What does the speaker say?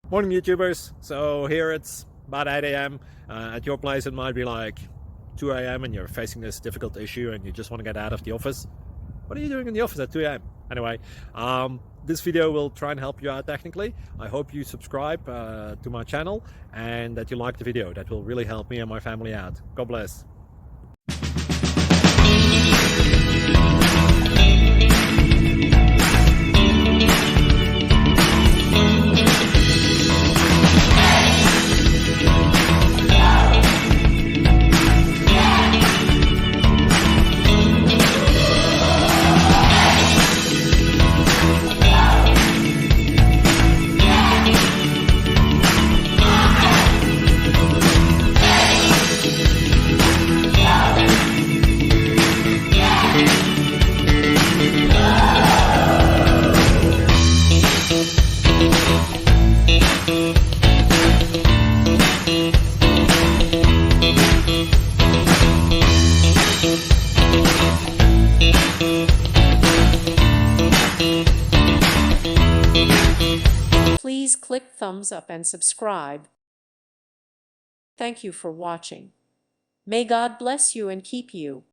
Morning YouTubers. So here it's about 8 a.m. At your place it might be like 2 a.m. and you're facing this difficult issue and you just want to get out of the office. What are you doing in the office at 2 a.m.? Anyway, this video will try and help you out technically. I hope you subscribe to my channel and that you like the video. That will really help me and my family out. God bless. Please click thumbs up and subscribe. Thank you for watching. May God bless you and keep you.